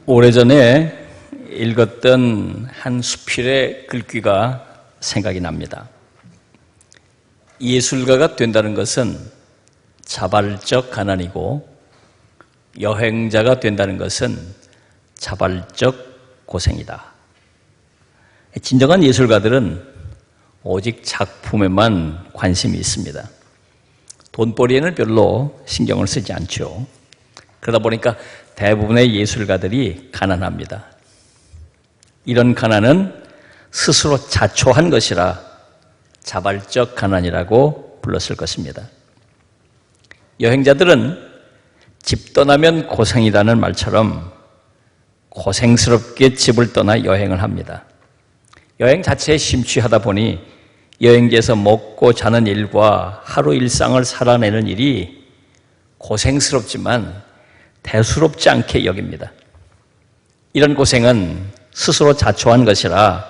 오래전에 읽었던 한 수필의 글귀가 생각이 납니다. 예술가가 된다는 것은 자발적 가난이고 여행자가 된다는 것은 자발적 고생이다. 진정한 예술가들은 오직 작품에만 관심이 있습니다. 돈벌이에는 별로 신경을 쓰지 않죠. 그러다 보니까 대부분의 예술가들이 가난합니다. 이런 가난은 스스로 자초한 것이라 자발적 가난이라고 불렀을 것입니다. 여행자들은 집 떠나면 고생이라는 말처럼 고생스럽게 집을 떠나 여행을 합니다. 여행 자체에 심취하다 보니 여행지에서 먹고 자는 일과 하루 일상을 살아내는 일이 고생스럽지만 대수롭지 않게 여깁니다. 이런 고생은 스스로 자초한 것이라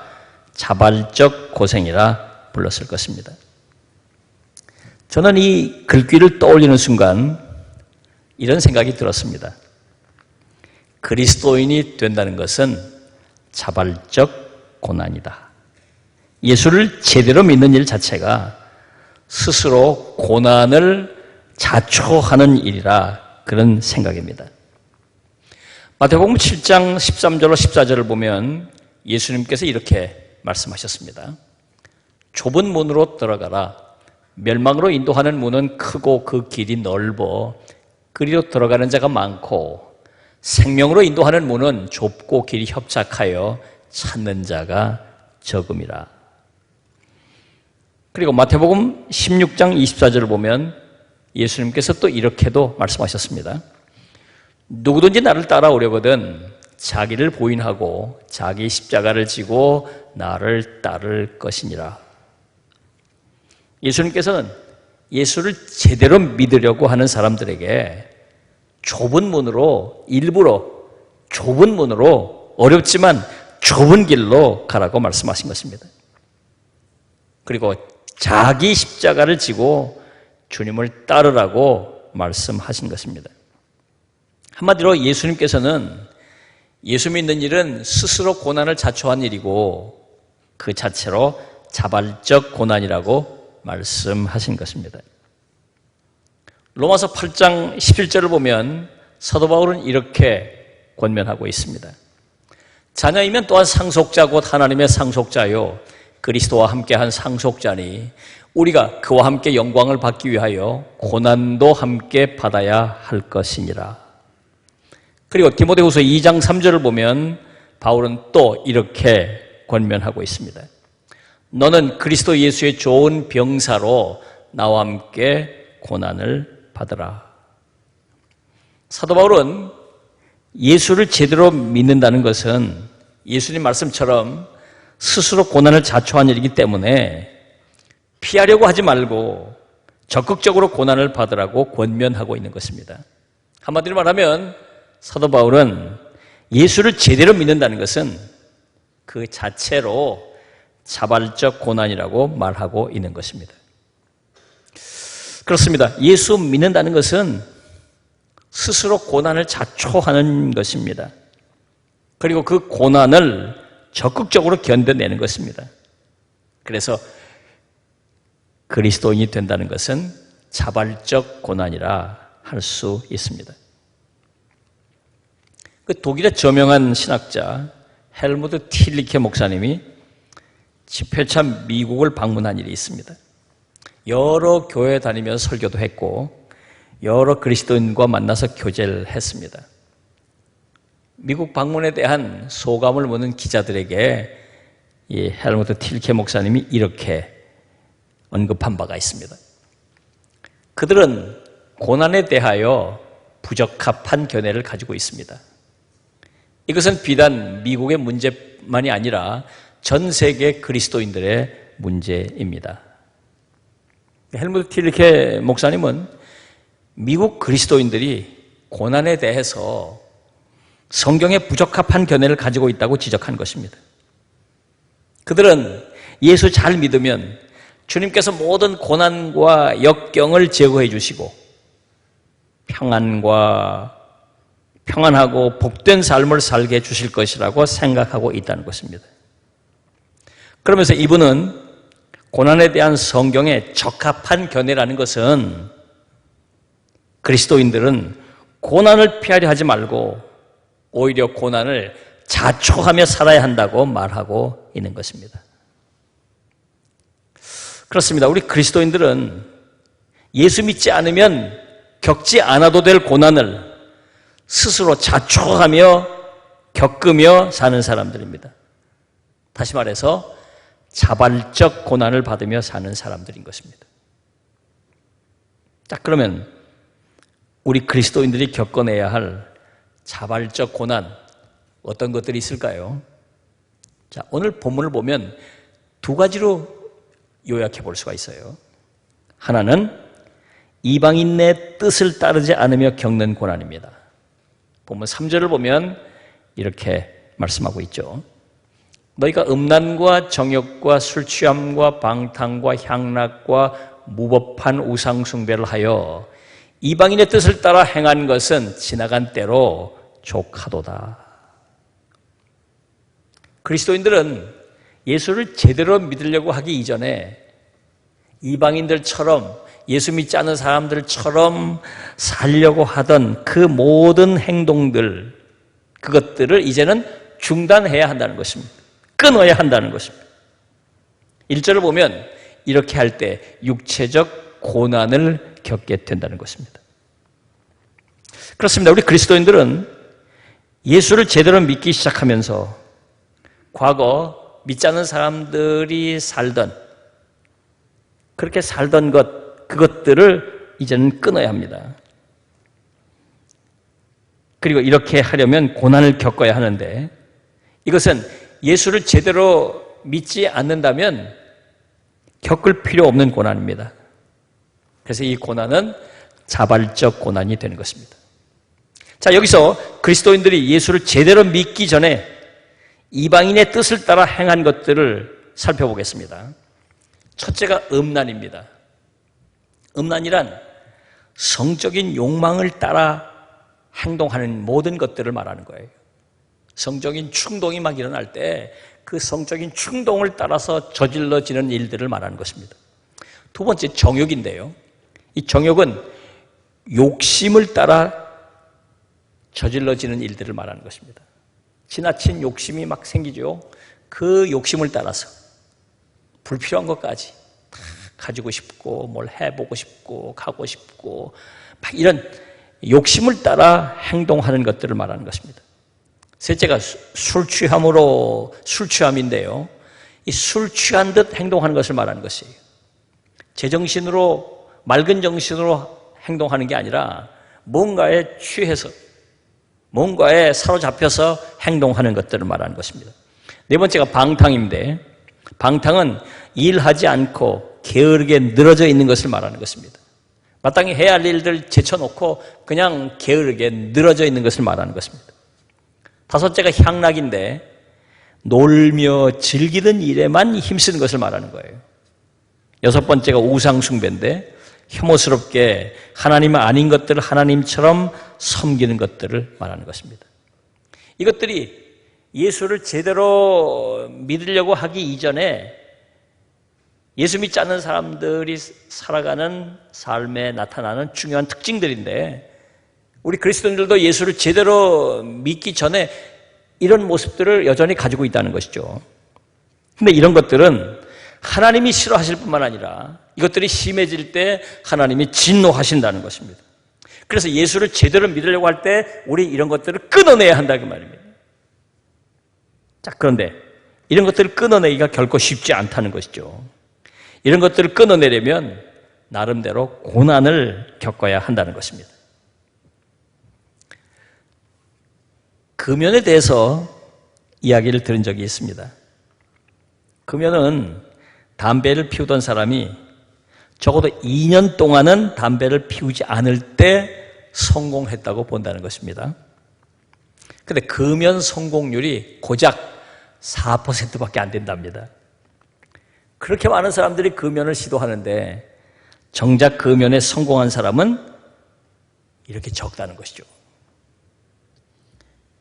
자발적 고생이라 불렀을 것입니다. 저는 이 글귀를 떠올리는 순간 이런 생각이 들었습니다. 그리스도인이 된다는 것은 자발적 고난이다. 예수를 제대로 믿는 일 자체가 스스로 고난을 자초하는 일이라 그런 생각입니다. 마태복음 7장 13절로 14절을 보면 예수님께서 이렇게 말씀하셨습니다. 좁은 문으로 들어가라. 멸망으로 인도하는 문은 크고 그 길이 넓어 그리로 들어가는 자가 많고 생명으로 인도하는 문은 좁고 길이 협착하여 찾는 자가 적음이라. 그리고 마태복음 16장 24절을 보면 예수님께서 또 이렇게도 말씀하셨습니다. 누구든지 나를 따라오려거든 자기를 부인하고 자기 십자가를 지고 나를 따를 것이니라. 예수님께서는 예수를 제대로 믿으려고 하는 사람들에게 좁은 문으로 일부러 좁은 문으로 어렵지만 좁은 길로 가라고 말씀하신 것입니다. 그리고 자기 십자가를 지고 주님을 따르라고 말씀하신 것입니다. 한마디로 예수님께서는 예수 믿는 일은 스스로 고난을 자초한 일이고 그 자체로 자발적 고난이라고 말씀하신 것입니다. 로마서 8장 11절을 보면 사도 바울은 이렇게 권면하고 있습니다. 자녀이면 또한 상속자 곧 하나님의 상속자요 그리스도와 함께한 상속자니 우리가 그와 함께 영광을 받기 위하여 고난도 함께 받아야 할 것이니라. 그리고 디모데후서 2장 3절을 보면 바울은 또 이렇게 권면하고 있습니다. 너는 그리스도 예수의 좋은 병사로 나와 함께 고난을 받으라. 사도 바울은 예수를 제대로 믿는다는 것은 예수님 말씀처럼 스스로 고난을 자초한 일이기 때문에 피하려고 하지 말고 적극적으로 고난을 받으라고 권면하고 있는 것입니다. 한마디로 말하면 사도 바울은 예수를 제대로 믿는다는 것은 그 자체로 자발적 고난이라고 말하고 있는 것입니다. 그렇습니다. 예수 믿는다는 것은 스스로 고난을 자초하는 것입니다. 그리고 그 고난을 적극적으로 견뎌내는 것입니다. 그래서 그리스도인이 된다는 것은 자발적 고난이라 할 수 있습니다. 그 독일의 저명한 신학자 헬무트 틸리케 목사님이 집회차 미국을 방문한 일이 있습니다. 여러 교회 다니면서 설교도 했고 여러 그리스도인과 만나서 교제를 했습니다. 미국 방문에 대한 소감을 묻는 기자들에게 이 헬무트 틸리케 목사님이 이렇게 언급한 바가 있습니다. 그들은 고난에 대하여 부적합한 견해를 가지고 있습니다. 이것은 비단 미국의 문제만이 아니라 전 세계 그리스도인들의 문제입니다. 헬무트 틸리케 목사님은 미국 그리스도인들이 고난에 대해서 성경에 부적합한 견해를 가지고 있다고 지적한 것입니다. 그들은 예수 잘 믿으면 주님께서 모든 고난과 역경을 제거해 주시고 평안과 평안하고 복된 삶을 살게 해주실 것이라고 생각하고 있다는 것입니다. 그러면서 이분은 고난에 대한 성경의 적합한 견해라는 것은 그리스도인들은 고난을 피하려 하지 말고 오히려 고난을 자초하며 살아야 한다고 말하고 있는 것입니다. 그렇습니다. 우리 그리스도인들은 예수 믿지 않으면 겪지 않아도 될 고난을 스스로 자초하며 겪으며 사는 사람들입니다. 다시 말해서 자발적 고난을 받으며 사는 사람들인 것입니다. 자, 그러면 우리 그리스도인들이 겪어내야 할 자발적 고난, 어떤 것들이 있을까요? 자, 오늘 본문을 보면 두 가지로 요약해 볼 수가 있어요. 하나는 이방인의 뜻을 따르지 않으며 겪는 고난입니다. 본문 3절을 보면 이렇게 말씀하고 있죠. 너희가 음란과 정욕과 술취함과 방탕과 향락과 무법한 우상숭배를 하여 이방인의 뜻을 따라 행한 것은 지나간 때로 족하도다. 그리스도인들은 예수를 제대로 믿으려고 하기 이전에 이방인들처럼 예수 믿지 않는 사람들처럼 살려고 하던 그 모든 행동들, 그것들을 이제는 중단해야 한다는 것입니다. 끊어야 한다는 것입니다. 1절을 보면 이렇게 할 때 육체적 고난을 겪게 된다는 것입니다. 그렇습니다. 우리 그리스도인들은 예수를 제대로 믿기 시작하면서 과거 믿지 않는 사람들이 그렇게 살던 그것들을 이제는 끊어야 합니다. 그리고 이렇게 하려면 고난을 겪어야 하는데 이것은 예수를 제대로 믿지 않는다면 겪을 필요 없는 고난입니다. 그래서 이 고난은 자발적 고난이 되는 것입니다. 자, 여기서 그리스도인들이 예수를 제대로 믿기 전에 이방인의 뜻을 따라 행한 것들을 살펴보겠습니다. 첫째가 음란입니다. 음란이란 성적인 욕망을 따라 행동하는 모든 것들을 말하는 거예요. 성적인 충동이 막 일어날 때 그 성적인 충동을 따라서 저질러지는 일들을 말하는 것입니다. 두 번째, 정욕인데요. 이 정욕은 욕심을 따라 저질러지는 일들을 말하는 것입니다. 지나친 욕심이 막 생기죠. 그 욕심을 따라서 불필요한 것까지 가지고 싶고 뭘 해보고 싶고 가고 싶고 막 이런 욕심을 따라 행동하는 것들을 말하는 것입니다. 셋째가 술취함인데요. 이 술 취한 듯 행동하는 것을 말하는 것이에요. 제정신으로 맑은 정신으로 행동하는 게 아니라 뭔가에 취해서 뭔가에 사로잡혀서 행동하는 것들을 말하는 것입니다. 네 번째가 방탕인데 방탕은 일하지 않고 게으르게 늘어져 있는 것을 말하는 것입니다. 마땅히 해야 할 일들 제쳐놓고 그냥 게으르게 늘어져 있는 것을 말하는 것입니다. 다섯째가 향락인데 놀며 즐기는 일에만 힘쓰는 것을 말하는 거예요. 여섯 번째가 우상숭배인데 혐오스럽게 하나님 아닌 것들을 하나님처럼 섬기는 것들을 말하는 것입니다. 이것들이 예수를 제대로 믿으려고 하기 이전에 예수 믿지 않는 사람들이 살아가는 삶에 나타나는 중요한 특징들인데 우리 그리스도인들도 예수를 제대로 믿기 전에 이런 모습들을 여전히 가지고 있다는 것이죠. 그런데 이런 것들은 하나님이 싫어하실 뿐만 아니라 이것들이 심해질 때 하나님이 진노하신다는 것입니다. 그래서 예수를 제대로 믿으려고 할 때 우리 이런 것들을 끊어내야 한다는 말입니다. 자, 그런데 이런 것들을 끊어내기가 결코 쉽지 않다는 것이죠. 이런 것들을 끊어내려면 나름대로 고난을 겪어야 한다는 것입니다. 금연에 대해서 이야기를 들은 적이 있습니다. 금연은 담배를 피우던 사람이 적어도 2년 동안은 담배를 피우지 않을 때 성공했다고 본다는 것입니다. 그런데 금연 성공률이 고작 4%밖에 안 된답니다. 그렇게 많은 사람들이 금연을 시도하는데 정작 금연에 성공한 사람은 이렇게 적다는 것이죠.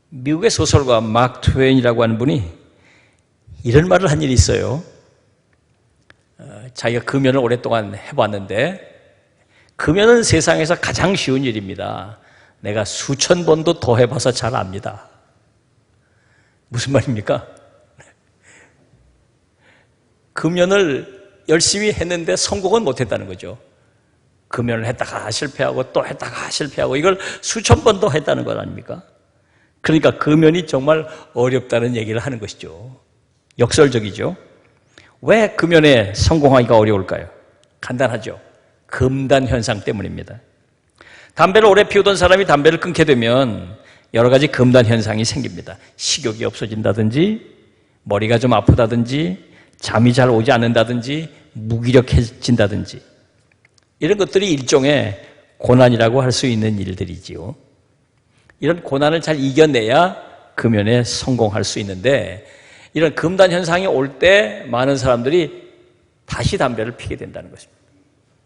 미국의 소설가 마크 트웨인이라고 하는 분이 이런 말을 한 일이 있어요. 자기가 금연을 오랫동안 해봤는데 금연은 세상에서 가장 쉬운 일입니다. 내가 수천 번도 더 해봐서 잘 압니다. 무슨 말입니까? 금연을 열심히 했는데 성공은 못했다는 거죠. 금연을 했다가 실패하고 또 했다가 실패하고 이걸 수천 번도 했다는 것 아닙니까? 그러니까 금연이 정말 어렵다는 얘기를 하는 것이죠. 역설적이죠. 왜 금연에 성공하기가 어려울까요? 간단하죠. 금단 현상 때문입니다. 담배를 오래 피우던 사람이 담배를 끊게 되면 여러 가지 금단 현상이 생깁니다. 식욕이 없어진다든지 머리가 좀 아프다든지 잠이 잘 오지 않는다든지 무기력해진다든지 이런 것들이 일종의 고난이라고 할 수 있는 일들이지요. 이런 고난을 잘 이겨내야 금연에 성공할 수 있는데 이런 금단 현상이 올 때 많은 사람들이 다시 담배를 피게 된다는 것입니다.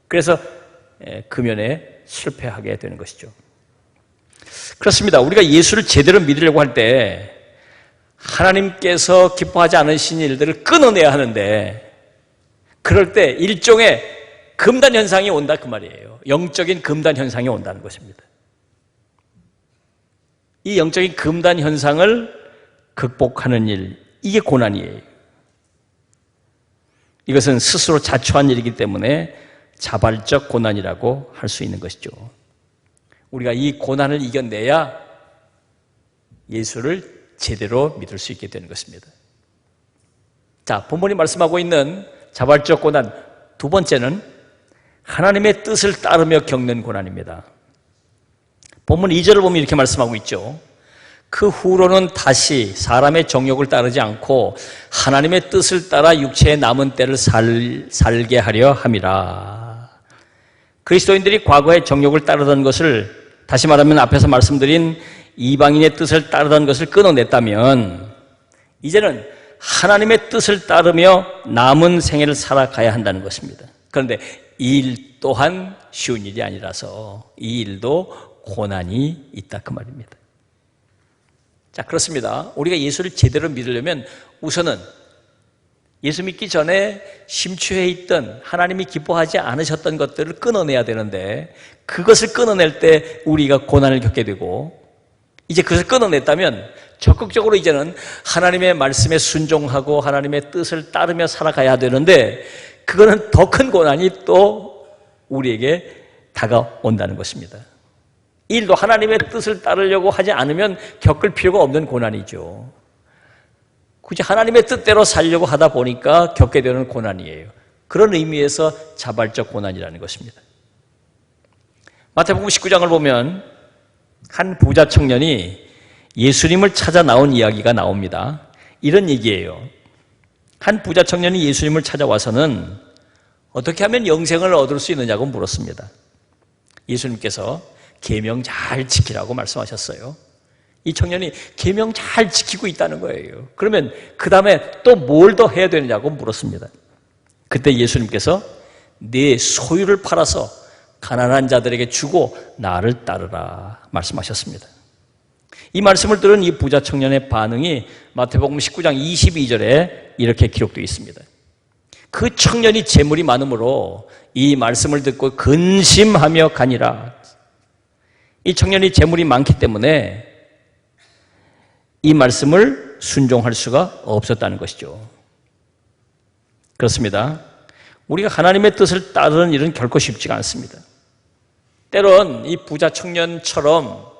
그래서 금연에 실패하게 되는 것이죠. 그렇습니다. 우리가 예수를 제대로 믿으려고 할 때 하나님께서 기뻐하지 않으신 일들을 끊어내야 하는데 그럴 때 일종의 금단 현상이 온다 그 말이에요. 영적인 금단 현상이 온다는 것입니다. 이 영적인 금단 현상을 극복하는 일, 이게 고난이에요. 이것은 스스로 자초한 일이기 때문에 자발적 고난이라고 할 수 있는 것이죠. 우리가 이 고난을 이겨내야 예수를 제대로 믿을 수 있게 되는 것입니다. 자, 본문이 말씀하고 있는 자발적 고난 두 번째는 하나님의 뜻을 따르며 겪는 고난입니다. 본문 2절을 보면 이렇게 말씀하고 있죠. 그 후로는 다시 사람의 정욕을 따르지 않고 하나님의 뜻을 따라 육체의 남은 때를 살게 하려 함이라. 그리스도인들이 과거에 정욕을 따르던 것을, 다시 말하면 앞에서 말씀드린 이방인의 뜻을 따르던 것을 끊어냈다면 이제는 하나님의 뜻을 따르며 남은 생애를 살아가야 한다는 것입니다. 그런데 이 일 또한 쉬운 일이 아니라서 이 일도 고난이 있다 그 말입니다. 자, 그렇습니다. 우리가 예수를 제대로 믿으려면 우선은 예수 믿기 전에 심취해 있던 하나님이 기뻐하지 않으셨던 것들을 끊어내야 되는데 그것을 끊어낼 때 우리가 고난을 겪게 되고 이제 그것을 끊어냈다면 적극적으로 이제는 하나님의 말씀에 순종하고 하나님의 뜻을 따르며 살아가야 되는데 그거는 더 큰 고난이 또 우리에게 다가온다는 것입니다. 이 일도 하나님의 뜻을 따르려고 하지 않으면 겪을 필요가 없는 고난이죠. 굳이 하나님의 뜻대로 살려고 하다 보니까 겪게 되는 고난이에요. 그런 의미에서 자발적 고난이라는 것입니다. 마태복음 19장을 보면 한 부자 청년이 예수님을 찾아 나온 이야기가 나옵니다. 이런 얘기예요. 한 부자 청년이 예수님을 찾아와서는 어떻게 하면 영생을 얻을 수 있느냐고 물었습니다. 예수님께서 계명 잘 지키라고 말씀하셨어요. 이 청년이 계명 잘 지키고 있다는 거예요. 그러면 그 다음에 또 뭘 더 해야 되느냐고 물었습니다. 그때 예수님께서 네 소유를 팔아서 가난한 자들에게 주고 나를 따르라 말씀하셨습니다. 이 말씀을 들은 이 부자 청년의 반응이 마태복음 19장 22절에 이렇게 기록되어 있습니다. 그 청년이 재물이 많으므로 이 말씀을 듣고 근심하며 가니라. 이 청년이 재물이 많기 때문에 이 말씀을 순종할 수가 없었다는 것이죠. 그렇습니다. 우리가 하나님의 뜻을 따르는 일은 결코 쉽지가 않습니다. 때론 이 부자 청년처럼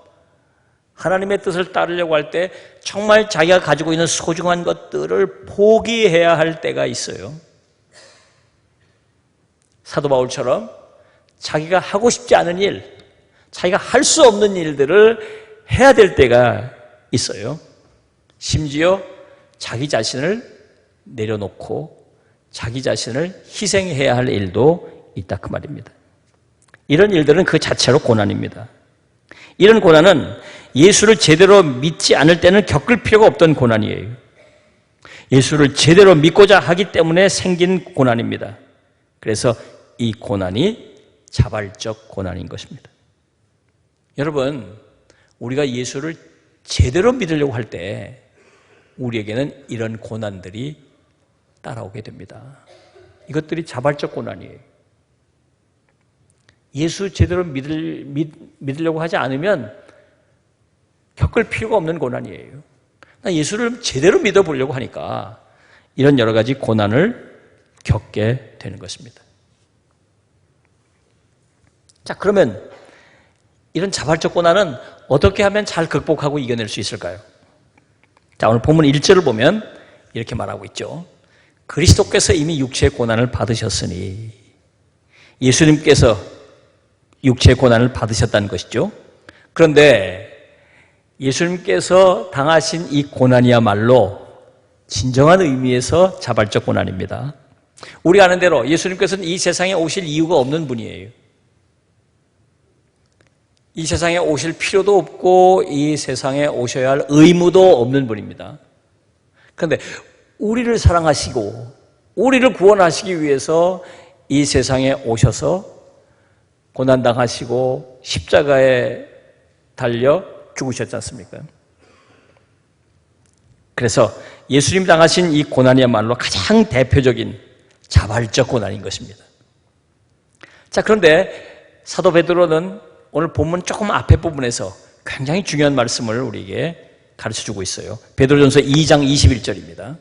하나님의 뜻을 따르려고 할 때 정말 자기가 가지고 있는 소중한 것들을 포기해야 할 때가 있어요. 사도 바울처럼 자기가 하고 싶지 않은 일, 자기가 할 수 없는 일들을 해야 될 때가 있어요. 심지어 자기 자신을 내려놓고 자기 자신을 희생해야 할 일도 있다 그 말입니다. 이런 일들은 그 자체로 고난입니다. 이런 고난은 예수를 제대로 믿지 않을 때는 겪을 필요가 없던 고난이에요. 예수를 제대로 믿고자 하기 때문에 생긴 고난입니다. 그래서 이 고난이 자발적 고난인 것입니다. 여러분, 우리가 예수를 제대로 믿으려고 할 때 우리에게는 이런 고난들이 따라오게 됩니다. 이것들이 자발적 고난이에요. 예수 제대로 믿으려고 하지 않으면 겪을 필요가 없는 고난이에요. 예수를 제대로 믿어보려고 하니까 이런 여러 가지 고난을 겪게 되는 것입니다. 자, 그러면 이런 자발적 고난은 어떻게 하면 잘 극복하고 이겨낼 수 있을까요? 자, 오늘 본문 1절을 보면 이렇게 말하고 있죠. 그리스도께서 이미 육체의 고난을 받으셨으니, 예수님께서 육체의 고난을 받으셨다는 것이죠. 그런데 예수님께서 당하신 이 고난이야말로 진정한 의미에서 자발적 고난입니다. 우리가 아는 대로 예수님께서는 이 세상에 오실 이유가 없는 분이에요. 이 세상에 오실 필요도 없고 이 세상에 오셔야 할 의무도 없는 분입니다. 그런데 우리를 사랑하시고 우리를 구원하시기 위해서 이 세상에 오셔서 고난당하시고 십자가에 달려 죽으셨지 않습니까? 그래서 예수님 당하신 이 고난이야말로 가장 대표적인 자발적 고난인 것입니다. 자, 그런데 사도 베드로는 오늘 본문 조금 앞에 부분에서 굉장히 중요한 말씀을 우리에게 가르쳐주고 있어요. 베드로전서 2장 21절입니다.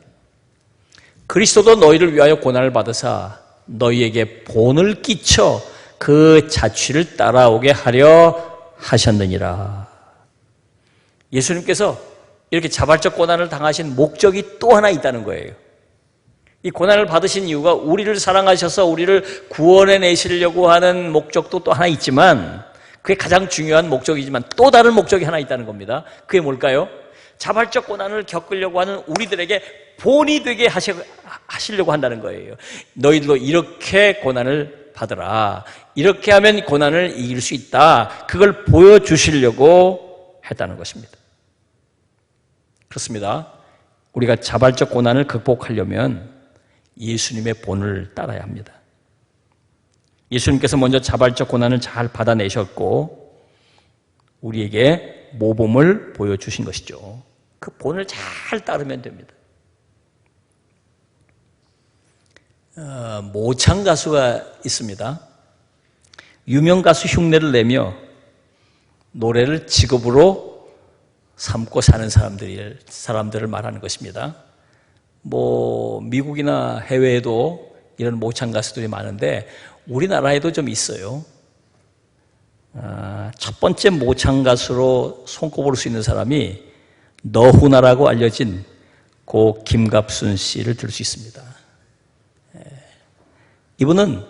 그리스도도 너희를 위하여 고난을 받으사 너희에게 본을 끼쳐 그 자취를 따라오게 하려 하셨느니라. 예수님께서 이렇게 자발적 고난을 당하신 목적이 또 하나 있다는 거예요. 이 고난을 받으신 이유가 우리를 사랑하셔서 우리를 구원해 내시려고 하는 목적도 또 하나 있지만, 그게 가장 중요한 목적이지만 또 다른 목적이 하나 있다는 겁니다. 그게 뭘까요? 자발적 고난을 겪으려고 하는 우리들에게 본이 되게 하시려고 한다는 거예요. 너희들도 이렇게 고난을 받으라. 이렇게 하면 고난을 이길 수 있다. 그걸 보여주시려고 했다는 것입니다. 그렇습니다. 우리가 자발적 고난을 극복하려면 예수님의 본을 따라야 합니다. 예수님께서 먼저 자발적 고난을 잘 받아내셨고 우리에게 모범을 보여주신 것이죠. 그 본을 잘 따르면 됩니다. 모창 가수가 있습니다. 유명 가수 흉내를 내며 노래를 직업으로 삼고 사는 사람들을 말하는 것입니다. 미국이나 해외에도 이런 모창 가수들이 많은데 우리나라에도 좀 있어요. 첫 번째 모창 가수로 손꼽을 수 있는 사람이 너훈아라고 알려진 고 김갑순 씨를 들 수 있습니다. 이분은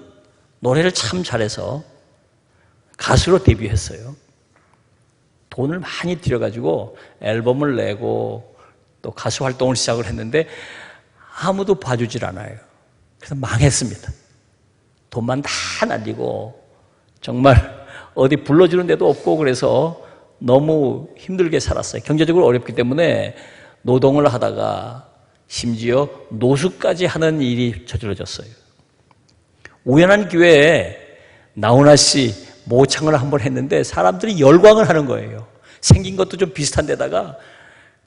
노래를 참 잘해서 가수로 데뷔했어요. 돈을 많이 들여가지고 앨범을 내고 또 가수 활동을 시작을 했는데 아무도 봐주질 않아요. 그래서 망했습니다. 돈만 다 날리고 정말 어디 불러주는 데도 없고 그래서 너무 힘들게 살았어요. 경제적으로 어렵기 때문에 노동을 하다가 심지어 노숙까지 하는 일이 저질러졌어요. 우연한 기회에 나훈아 씨 모창을 한번 했는데 사람들이 열광을 하는 거예요. 생긴 것도 좀 비슷한 데다가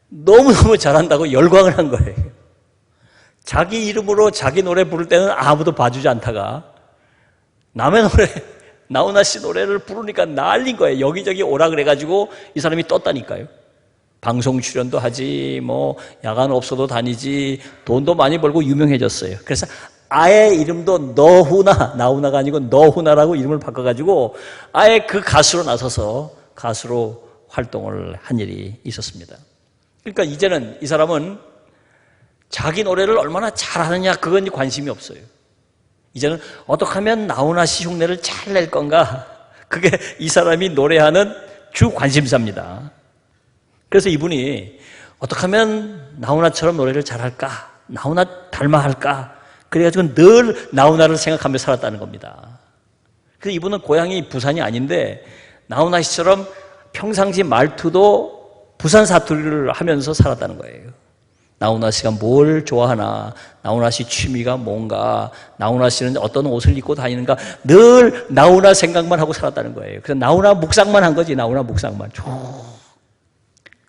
너무너무 잘한다고 열광을 한 거예요. 자기 이름으로 자기 노래 부를 때는 아무도 봐주지 않다가 남의 노래, 나훈아 씨 노래를 부르니까 난린 거예요. 여기저기 오라 그래가지고 이 사람이 떴다니까요. 방송 출연도 하지, 야간 업소도 다니지, 돈도 많이 벌고 유명해졌어요. 그래서 아예 이름도 나훈아가 아니고 너훈아라고 이름을 바꿔가지고 아예 그 가수로 나서서 가수로 활동을 한 일이 있었습니다. 그러니까 이제는 이 사람은 자기 노래를 얼마나 잘하느냐 그건 관심이 없어요. 이제는 어떻게 하면 나훈아 씨 흉내를 잘 낼 건가, 그게 이 사람이 노래하는 주 관심사입니다. 그래서 이분이 어떻게 하면 나훈아처럼 노래를 잘할까, 나훈아 닮아 할까, 그래가지고 늘 나훈아를 생각하며 살았다는 겁니다. 그래서 이분은 고향이 부산이 아닌데 나훈아 씨처럼 평상시 말투도 부산 사투리를 하면서 살았다는 거예요. 나훈아 씨가 뭘 좋아하나, 나훈아 씨 취미가 뭔가, 나훈아 씨는 어떤 옷을 입고 다니는가, 늘 나훈아 생각만 하고 살았다는 거예요. 그래서 나훈아 묵상만 한 거지, 나훈아 묵상만.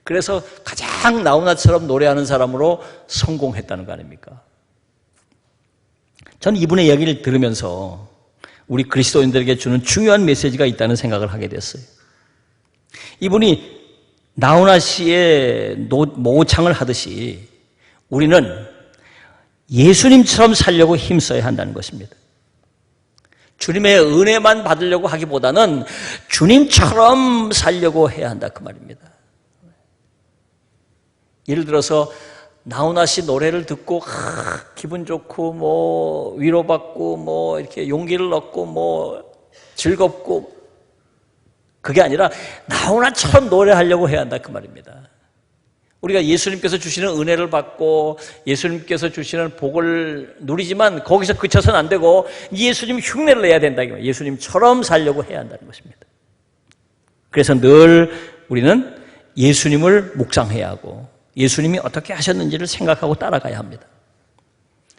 그래서 가장 나훈아처럼 노래하는 사람으로 성공했다는 거 아닙니까? 저는 이분의 이야기를 들으면서 우리 그리스도인들에게 주는 중요한 메시지가 있다는 생각을 하게 됐어요. 이분이 나훈아 씨의 모창을 하듯이 우리는 예수님처럼 살려고 힘써야 한다는 것입니다. 주님의 은혜만 받으려고 하기보다는 주님처럼 살려고 해야 한다 그 말입니다. 예를 들어서 나훈아 씨 노래를 듣고 기분 좋고 위로받고 이렇게 용기를 얻고 즐겁고 그게 아니라 나훈아처럼 노래하려고 해야 한다 그 말입니다. 우리가 예수님께서 주시는 은혜를 받고 예수님께서 주시는 복을 누리지만 거기서 그쳐서는 안 되고 예수님 흉내를 내야 된다. 예수님처럼 살려고 해야 한다는 것입니다. 그래서 늘 우리는 예수님을 묵상해야 하고 예수님이 어떻게 하셨는지를 생각하고 따라가야 합니다.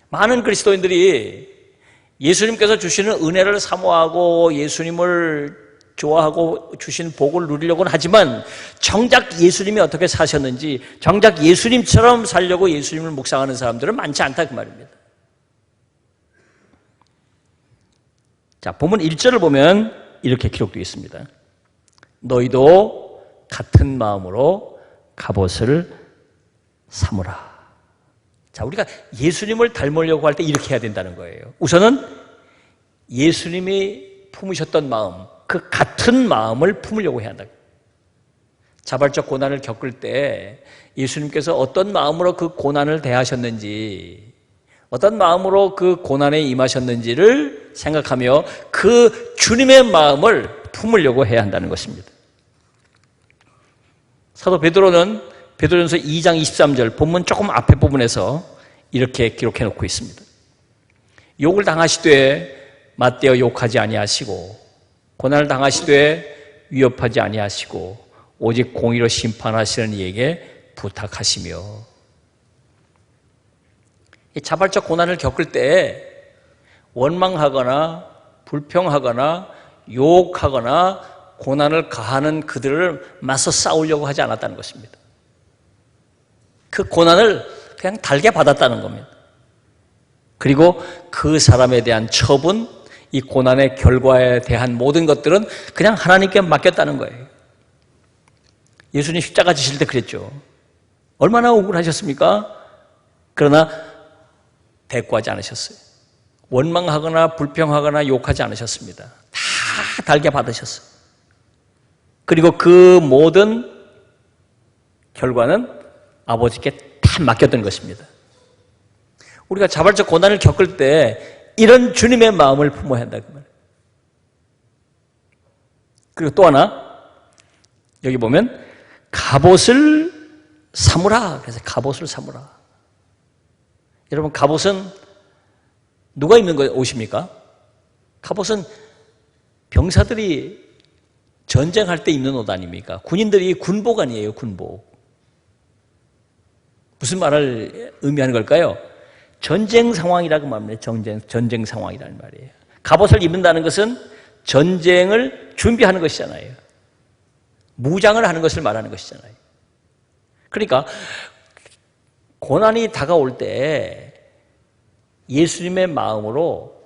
많은 그리스도인들이 예수님께서 주시는 은혜를 사모하고 예수님을 좋아하고 주신 복을 누리려고는 하지만 정작 예수님이 어떻게 사셨는지 정작 예수님처럼 살려고 예수님을 묵상하는 사람들은 많지 않다 그 말입니다. 자, 본문 1절을 보면 이렇게 기록되어 있습니다. 너희도 같은 마음으로 갑옷을 삼으라. 자, 우리가 예수님을 닮으려고 할 때 이렇게 해야 된다는 거예요. 우선은 예수님이 품으셨던 마음, 그 같은 마음을 품으려고 해야 한다. 자발적 고난을 겪을 때 예수님께서 어떤 마음으로 그 고난을 대하셨는지, 어떤 마음으로 그 고난에 임하셨는지를 생각하며 그 주님의 마음을 품으려고 해야 한다는 것입니다. 사도 베드로는 베드로전서 2장 23절 본문 조금 앞에 부분에서 이렇게 기록해 놓고 있습니다. 욕을 당하시되 맞대어 욕하지 아니하시고 고난을 당하시되 위협하지 아니하시고 오직 공의로 심판하시는 이에게 부탁하시며. 자발적 고난을 겪을 때 원망하거나 불평하거나 욕하거나 고난을 가하는 그들을 맞서 싸우려고 하지 않았다는 것입니다. 그 고난을 그냥 달게 받았다는 겁니다. 그리고 그 사람에 대한 처분, 이 고난의 결과에 대한 모든 것들은 그냥 하나님께 맡겼다는 거예요. 예수님 십자가 지실 때 그랬죠. 얼마나 억울하셨습니까? 그러나 대꾸하지 않으셨어요. 원망하거나 불평하거나 욕하지 않으셨습니다. 다 달게 받으셨어요. 그리고 그 모든 결과는 아버지께 다 맡겼던 것입니다. 우리가 자발적 고난을 겪을 때 이런 주님의 마음을 품어야 한다 그 말이에요. 그리고 또 하나 여기 보면 갑옷을 삼으라. 그래서 갑옷을 삼으라. 여러분 갑옷은 누가 입는 옷입니까? 갑옷은 병사들이 전쟁할 때 입는 옷 아닙니까? 군인들이 군복 아니에요, 군복. 무슨 말을 의미하는 걸까요? 전쟁 상황이라고 말합니다. 전쟁 상황이라는 말이에요. 갑옷을 입는다는 것은 전쟁을 준비하는 것이잖아요. 무장을 하는 것을 말하는 것이잖아요. 그러니까 고난이 다가올 때 예수님의 마음으로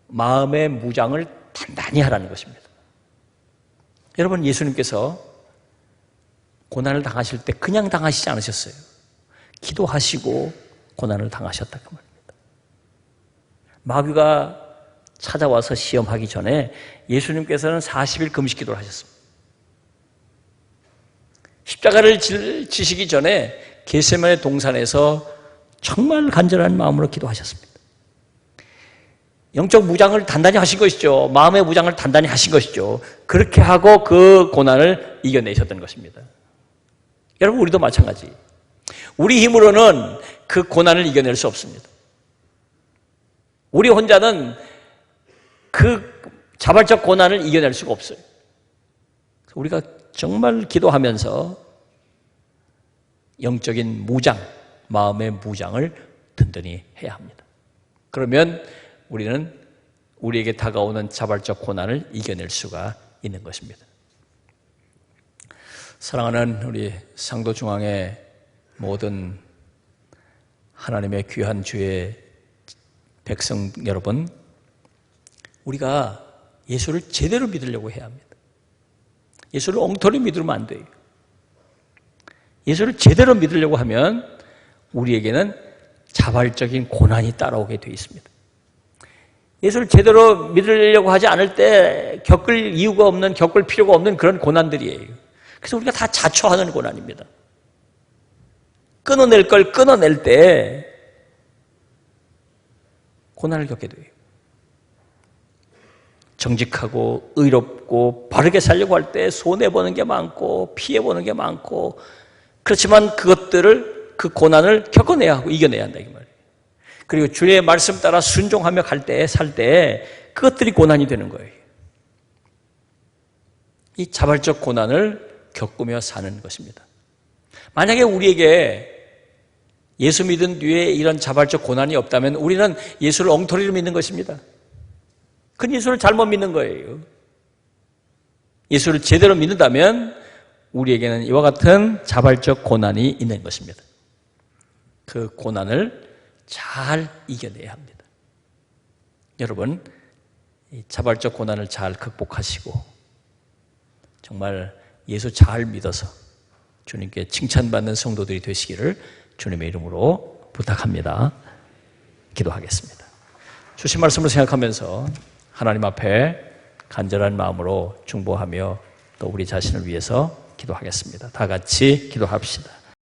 마음의 무장을 단단히 하라는 것입니다. 여러분 예수님께서 고난을 당하실 때 그냥 당하시지 않으셨어요. 기도하시고 고난을 당하셨다 그 말입니다. 마귀가 찾아와서 시험하기 전에 예수님께서는 40일 금식 기도를 하셨습니다. 십자가를 지시기 전에 겟세마네 동산에서 정말 간절한 마음으로 기도하셨습니다. 영적 무장을 단단히 하신 것이죠. 마음의 무장을 단단히 하신 것이죠. 그렇게 하고 그 고난을 이겨내셨던 것입니다. 여러분 우리도 마찬가지. 우리 힘으로는 그 고난을 이겨낼 수 없습니다. 우리 혼자는 그 자발적 고난을 이겨낼 수가 없어요. 우리가 정말 기도하면서 영적인 무장, 마음의 무장을 든든히 해야 합니다. 그러면 우리는 우리에게 다가오는 자발적 고난을 이겨낼 수가 있는 것입니다. 사랑하는 우리 상도중앙의 모든 하나님의 귀한 주의 백성 여러분, 우리가 예수를 제대로 믿으려고 해야 합니다. 예수를 엉터리 믿으면 안 돼요. 예수를 제대로 믿으려고 하면 우리에게는 자발적인 고난이 따라오게 되어 있습니다. 예수를 제대로 믿으려고 하지 않을 때 겪을 이유가 없는, 겪을 필요가 없는 그런 고난들이에요. 그래서 우리가 다 자초하는 고난입니다. 끊어낼 걸 끊어낼 때 고난을 겪게 돼요. 정직하고 의롭고 바르게 살려고 할 때 손해보는 게 많고 피해보는 게 많고, 그렇지만 그 고난을 겪어내야 하고 이겨내야 한다, 이 말이에요. 그리고 주의 말씀 따라 순종하며 살 때 그것들이 고난이 되는 거예요. 이 자발적 고난을 겪으며 사는 것입니다. 만약에 우리에게 예수 믿은 뒤에 이런 자발적 고난이 없다면 우리는 예수를 엉터리로 믿는 것입니다. 그건 예수를 잘못 믿는 거예요. 예수를 제대로 믿는다면 우리에게는 이와 같은 자발적 고난이 있는 것입니다. 그 고난을 잘 이겨내야 합니다. 여러분, 이 자발적 고난을 잘 극복하시고 정말 예수 잘 믿어서 주님께 칭찬받는 성도들이 되시기를 주님의 이름으로 부탁합니다. 기도하겠습니다. 주신 말씀을 생각하면서 하나님 앞에 간절한 마음으로 중보하며 또 우리 자신을 위해서 기도하겠습니다. 다 같이 기도합시다.